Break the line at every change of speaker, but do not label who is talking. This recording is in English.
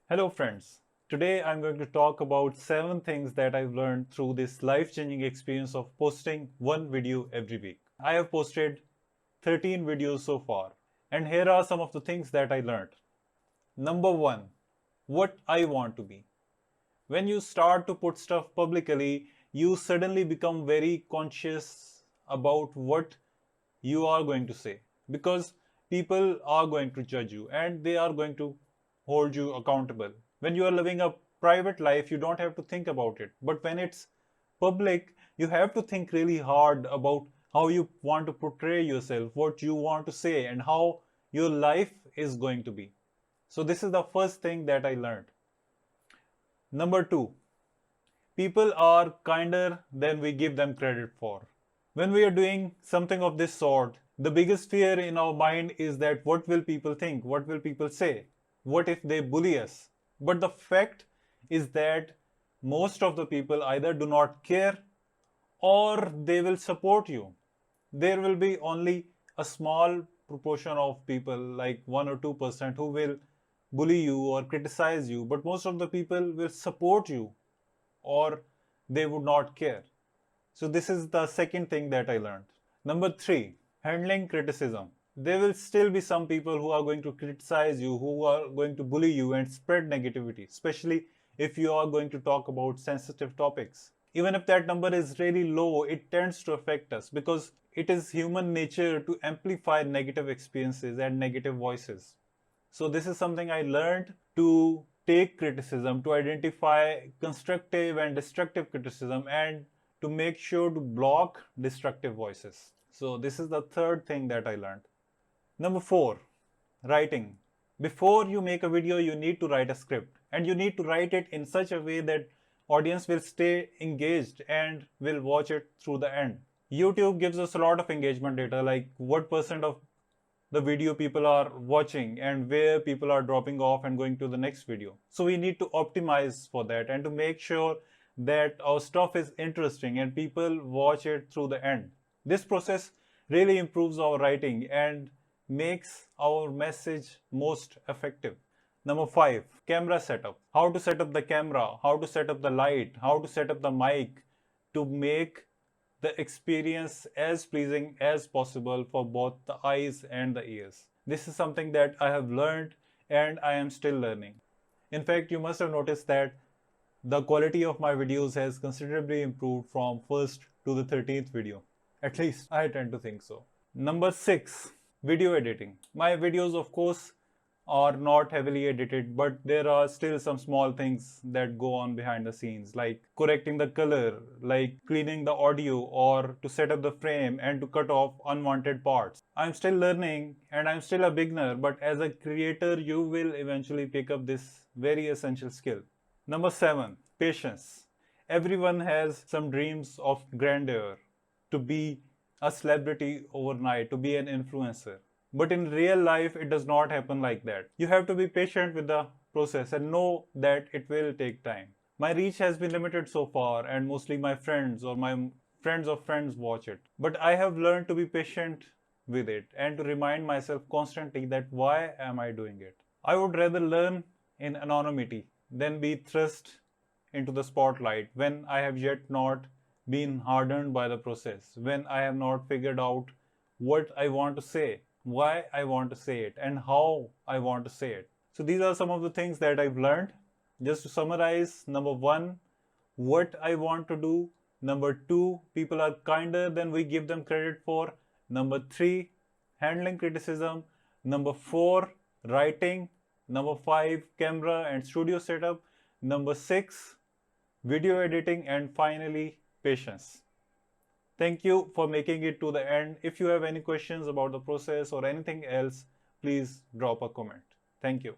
Hello friends, today I'm going to talk about 7 things that I've learned through this life-changing experience of posting one video every week. I have posted 13 videos so far, and here are some of the things that I learned. Number 1, what I want to be. When you start to put stuff publicly, you suddenly become very conscious about what you are going to say because people are going to judge you and they are going to hold you accountable. When you are living a private life, you don't have to think about it. But when it's public, you have to think really hard about how you want to portray yourself, what you want to say, and how your life is going to be. So, this is the first thing that I learned. Number 2, people are kinder than we give them credit for. When we are doing something of this sort, the biggest fear in our mind is that what will people think? What will people say? What if they bully us? But the fact is that most of the people either do not care or they will support you. There will be only a small proportion of people, like 1 or 2%, who will bully you or criticize you, but most of the people will support you or they would not care. So this is the second thing that I learned. Number 3, handling criticism. There will still be some people who are going to criticize you, who are going to bully you and spread negativity, especially if you are going to talk about sensitive topics. Even if that number is really low, it tends to affect us because it is human nature to amplify negative experiences and negative voices. So this is something I learned, to take criticism, to identify constructive and destructive criticism, and to make sure to block destructive voices. So this is the third thing that I learned. Number 4, writing. Before you make a video, you need to write a script, and you need to write it in such a way that audience will stay engaged and will watch it through the end. YouTube gives us a lot of engagement data, like what percent of the video people are watching and where people are dropping off and going to the next video. So we need to optimize for that and to make sure that our stuff is interesting and people watch it through the end. This process really improves our writing and makes our message most effective. Number 5, camera setup. How to set up the camera, how to set up the light, how to set up the mic to make the experience as pleasing as possible for both the eyes and the ears. This is something that I have learned and I am still learning. In fact, you must have noticed that the quality of my videos has considerably improved from first to the 13th video. At least I tend to think so. Number 6, video editing. My videos, of course, are not heavily edited, but there are still some small things that go on behind the scenes, like correcting the color, like cleaning the audio, or to set up the frame and to cut off unwanted parts. I'm still learning and I'm still a beginner, but as a creator, you will eventually pick up this very essential skill. Number 7, patience. Everyone has some dreams of grandeur, to be a celebrity overnight, to be an influencer. But in real life, it does not happen like that. You have to be patient with the process and know that it will take time. My reach has been limited so far, and mostly my friends or my friends of friends watch it. But I have learned to be patient with it and to remind myself constantly that why am I doing it? I would rather learn in anonymity than be thrust into the spotlight when I have yet not been hardened by the process, when I have not figured out what I want to say, why I want to say it, and how I want to say it. So these are some of the things that I've learned. Just to summarize, number 1, what I want to do. Number 2, people are kinder than we give them credit for. Number 3, handling criticism. Number 4, writing. Number 5, camera and studio setup. Number 6, video editing. And finally, patience. Thank you for making it to the end. If you have any questions about the process or anything else, please drop a comment. Thank you.